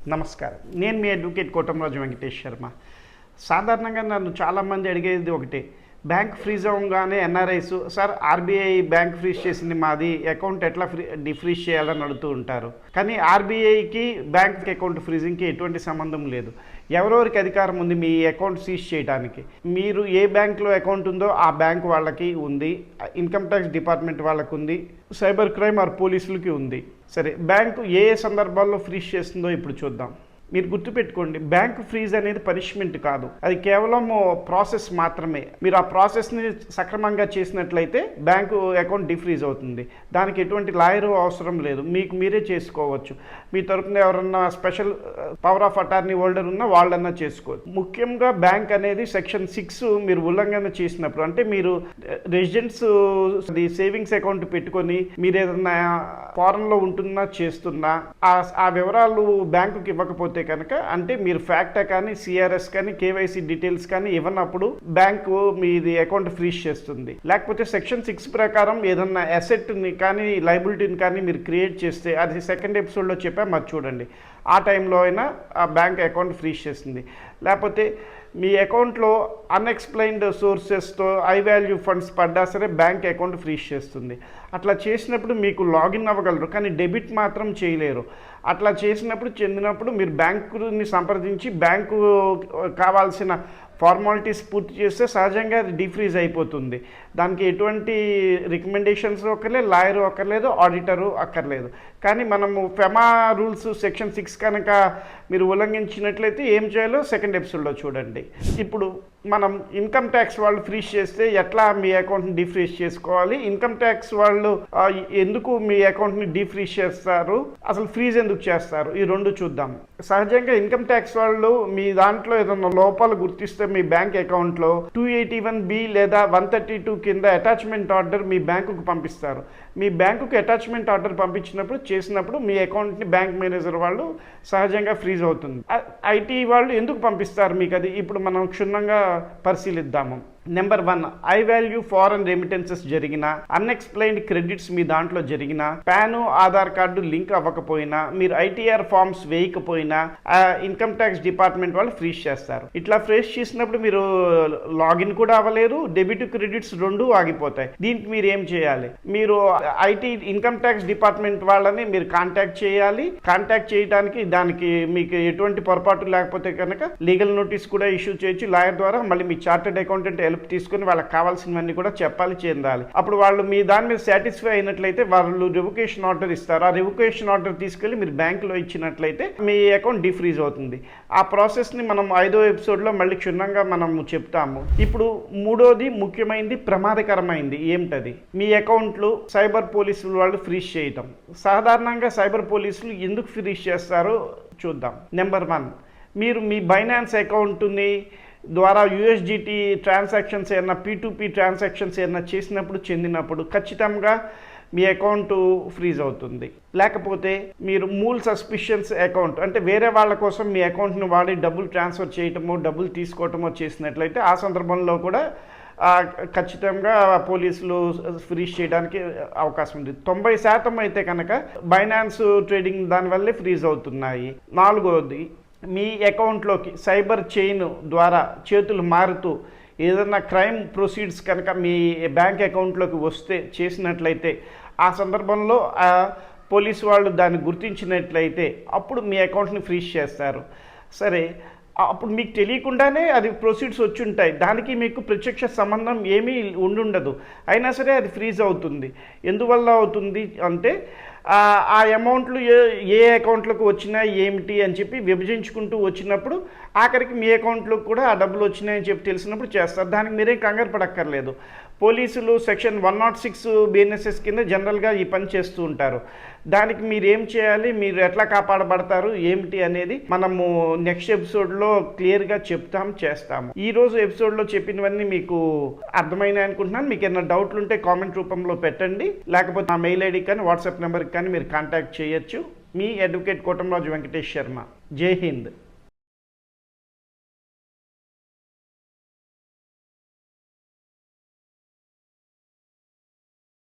నమస్కారం. నేను మీ అడ్వకేట్ కోటంరాజు వెంకటేష్ శర్మ. సాధారణంగా నన్ను చాలామంది అడిగేది ఒకటే, బ్యాంక్ ఫ్రీజ్ అవ్వగానే NRIs sir RBI bank freeze చేసింది, మాది అకౌంట్ ఎట్లా డిఫ్రీజ్ చేయాలని అడుగుతూ ఉంటారు. కానీ ఆర్బీఐకి బ్యాంక్ అకౌంట్ ఫ్రీజింగ్కి ఎటువంటి సంబంధం లేదు. ఎవరెవరికి అధికారం ఉంది మీ అకౌంట్ సీజ్ చేయడానికి? మీరు ఏ బ్యాంక్లో అకౌంట్ ఉందో ఆ బ్యాంక్ వాళ్ళకి ఉంది, ఇన్కమ్ ట్యాక్స్ డిపార్ట్మెంట్ వాళ్ళకు ఉంది, సైబర్ క్రైమ్ ఆర్ పోలీసులకి ఉంది. సరే, బ్యాంకు ఏ సందర్భాల్లో ఫ్రీజ్ చేస్తుందో ఇప్పుడు చూద్దాం. మీరు గుర్తుపెట్టుకోండి, బ్యాంక్ ఫ్రీజ్ అనేది పనిష్మెంట్ కాదు, అది కేవలం ప్రాసెస్ మాత్రమే. మీరు ఆ ప్రాసెస్ని సక్రమంగా చేసినట్లయితే బ్యాంకు అకౌంట్ డిఫ్రీజ్ అవుతుంది. దానికి ఎటువంటి లాయర్ అవసరం లేదు, మీకు మీరే చేసుకోవచ్చు. మీ తరపున ఎవరన్నా special power of attorney holder ఉన్నా వాళ్ళన్నా చేసుకోవచ్చు. ముఖ్యంగా బ్యాంక్ అనేది సెక్షన్ 6 మీరు ఉల్లంఘన చేసినప్పుడు, అంటే మీరు రెసిడెంట్స్ సేవింగ్స్ అకౌంట్ పెట్టుకొని మీరు ఏదన్నా ఫారెన్లో ఉంటున్నా చేస్తున్నా ఆ వివరాలు బ్యాంకుకి ఇవ్వకపోతే కనుక, అంటే మీరు ఫ్యాక్టా కానీ సిఆర్ఎస్ కానీ కేవైసీ డీటెయిల్స్ కానీ ఇవ్వనప్పుడు బ్యాంకు మీది అకౌంట్ ఫ్రీజ్ చేస్తుంది. లేకపోతే సెక్షన్ 6 ప్రకారం ఏదన్నా అసెట్ని కానీ లైబిలిటీని కానీ మీరు క్రియేట్ చేస్తే, అది సెకండ్ ఎపిసోడ్లో చెప్పా, మరి చూడండి, ఆ టైంలో అయినా ఆ బ్యాంక్ అకౌంట్ ఫ్రీజ్ చేస్తుంది. లేకపోతే మీ అకౌంట్లో అన్ఎక్స్ప్లెయిన్డ్ సోర్సెస్తో హై వాల్యూ ఫండ్స్ పడ్డా సరే బ్యాంక్ అకౌంట్ ఫ్రీజ్ చేస్తుంది. అట్లా చేసినప్పుడు మీకు లాగిన్ అవ్వగలరు, కానీ డెబిట్ మాత్రం చేయలేరు. అట్లా చెందినప్పుడు మీరు బ్యాంకుని సంప్రదించి బ్యాంకు కావాల్సిన ఫార్మాలిటీస్ పూర్తి చేస్తే సహజంగా అది డిఫ్రీజ్ అయిపోతుంది. దానికి ఎటువంటి రికమెండేషన్స్ అక్కర్లేదు, లాయర్ అక్కర్లేదు, ఆడిటరు అక్కర్లేదు. కానీ మనము ఫెమా రూల్స్ సెక్షన్ 6 కనుక మీరు ఉల్లంఘించినట్లయితే ఏం చేయాలో సెకండ్ ఎపిసోడ్లో చూడండి. ఇప్పుడు మనం ఇన్కమ్ ట్యాక్స్ వాళ్ళు ఫ్రీజ్ చేస్తే ఎట్లా మీ అకౌంట్ని డిఫ్రీజ్ చేసుకోవాలి, ఇన్కమ్ ట్యాక్స్ వాళ్ళు ఎందుకు మీ అకౌంట్ని డిఫ్రీజ్ చేస్తారు, అసలు ఫ్రీజ్ ఎందుకు చేస్తారు, ఈ రెండు చూద్దాం. సహజంగా ఇన్కమ్ ట్యాక్స్ వాళ్ళు మీ దాంట్లో ఏదైనా లోపాలు గుర్తిస్తే మీ బ్యాంక్ అకౌంట్లో 281B లేదా 132 కింద అటాచ్మెంట్ ఆర్డర్ మీ బ్యాంకుకు పంపిస్తారు. మీ బ్యాంకుకు అటాచ్మెంట్ ఆర్డర్ చేసినప్పుడు మీ అకౌంట్ని బ్యాంక్ మేనేజర్ వాళ్ళు సహజంగా ఫ్రీజ్ అవుతుంది. ఐటీ వాళ్ళు ఎందుకు పంపిస్తారు మీకు, అది ఇప్పుడు మనం క్షుణ్ణంగా పరిశీలిద్దాము. Number 1, high value foreign remittances జరిగిన, అన్ఎక్స్ప్లెయిన్డ్ క్రెడిట్స్ మీ దాంట్లో జరిగిన, పాను ఆధార్ కార్డు లింక్ అవ్వకపోయినా, మీరు ఐటీఆర్ ఫార్మ్స్ వేయకపోయినా ఇన్కమ్ ట్యాక్స్ డిపార్ట్మెంట్ వాళ్ళు ఫ్రీజ్ చేస్తారు. ఇట్లా ఫ్రీజ్ చేసినప్పుడు మీరు లాగిన్ కూడా అవ్వలేరు, డెబిట్ క్రెడిట్స్ రెండు ఆగిపోతాయి. దీనికి మీరు ఏం చేయాలి, మీరు ఇన్కమ్ ట్యాక్స్ డిపార్ట్మెంట్ వాళ్ళని మీరు కాంటాక్ట్ చేయాలి. కాంటాక్ట్ చేయడానికి దానికి మీకు ఎటువంటి పొరపాటు లేకపోతే కనుక లీగల్ నోటీస్ కూడా ఇష్యూ చేయొచ్చు లాయర్ ద్వారా. మళ్ళీ మీ చార్టెడ్ అకౌంటెంట్ హెల్ప్ తీసుకుని వాళ్ళకి కావాల్సినవన్నీ కూడా చెందాలి. అప్పుడు వాళ్ళు మీ దాని మీద సాటిస్ఫై అయినట్లయితే వాళ్ళు రివొకేషన్ ఆర్డర్ ఇస్తారు. ఆ రివొకేషన్ ఆర్డర్ తీసుకెళ్లి మీరు బ్యాంకులో ఇచ్చినట్లయితే మీ అకౌంట్ డిఫ్రీజ్ అవుతుంది. ఆ ప్రాసెస్ని మనం 5వ ఎపిసోడ్లో మళ్ళీ క్షుణ్ణంగా మనం చెప్తాము. ఇప్పుడు 3వది ముఖ్యమైనది, ప్రమాదకరమైంది ఏమిటది, మీ అకౌంట్లు సైబర్ పోలీసులు వాళ్ళు ఫ్రీజ్ చేయటం. సాధారణంగా సైబర్ పోలీసులు ఎందుకు ఫ్రీజ్ చేస్తారో చూద్దాం. నెంబర్ 1, మీరు మీ బైనాన్స్ అకౌంట్ని ద్వారా యూఎస్డిటీ ట్రాన్సాక్షన్స్ ఏమన్నా P2P ట్రాన్సాక్షన్స్ ఏమన్నా చెందినప్పుడు ఖచ్చితంగా మీ అకౌంట్ ఫ్రీజ్ అవుతుంది. లేకపోతే మీరు మూల్ సస్పిషన్స్ అకౌంట్, అంటే వేరే వాళ్ళ కోసం మీ అకౌంట్ను వాడి డబ్బులు ట్రాన్స్ఫర్ చేయటమో డబ్బులు తీసుకోవటమో చేసినట్లయితే ఆ సందర్భంలో కూడా ఖచ్చితంగా పోలీసులు ఫ్రీజ్ చేయడానికి అవకాశం ఉంది. 90% అయితే కనుక బైనాన్స్ ట్రేడింగ్ దానివల్లే ఫ్రీజ్ అవుతున్నాయి. 4వది, మీ అకౌంట్లోకి సైబర్ చైన్ ద్వారా చేతులు మారుతూ ఏదైనా క్రైమ్ ప్రొసీడ్స్ కనుక మీ బ్యాంక్ అకౌంట్లోకి చేసినట్లయితే ఆ సందర్భంలో పోలీసు వాళ్ళు దాన్ని గుర్తించినట్లయితే అప్పుడు మీ అకౌంట్ని ఫ్రీజ్ చేస్తారు. సరే, అప్పుడు మీకు తెలియకుండానే అది ప్రొసీడ్స్ వచ్చి ఉంటాయి, దానికి మీకు ప్రత్యక్ష సంబంధం ఏమీ ఉండదు, అయినా సరే అది ఫ్రీజ్ అవుతుంది. ఎందువల్ల అవుతుంది అంటే ఆ అమౌంట్లు ఏ అకౌంట్లకు వచ్చినా ఏమిటి అని చెప్పి విభజించుకుంటూ వచ్చినప్పుడు ఆఖరికి మీ అకౌంట్లోకి కూడా ఆ డబ్బులు వచ్చినాయని చెప్పి తెలిసినప్పుడు చేస్తారు. దానికి మీరేం కంగారు పడక్కర్లేదు. పోలీసులు సెక్షన్ 106 BNSS కింద జనరల్గా ఈ పని చేస్తూ ఉంటారు. దానికి మీరు ఏం చేయాలి, మీరు ఎట్లా కాపాడబడతారు ఏమిటి అనేది మనము నెక్స్ట్ ఎపిసోడ్లో క్లియర్గా చేస్తాము. ఈరోజు ఎపిసోడ్లో చెప్పినవన్నీ మీకు అర్థమైనాయి అనుకుంటున్నాను. మీకు ఏమైనా డౌట్లు ఉంటే కామెంట్ రూపంలో పెట్టండి, లేకపోతే నా మెయిల్ ఐడి కానీ వాట్సాప్ నెంబర్కి కానీ మీరు కాంటాక్ట్ చేయొచ్చు. మీ అడ్వకేట్ కోటంరాజు వెంకటేష్ శర్మ. జై హింద్.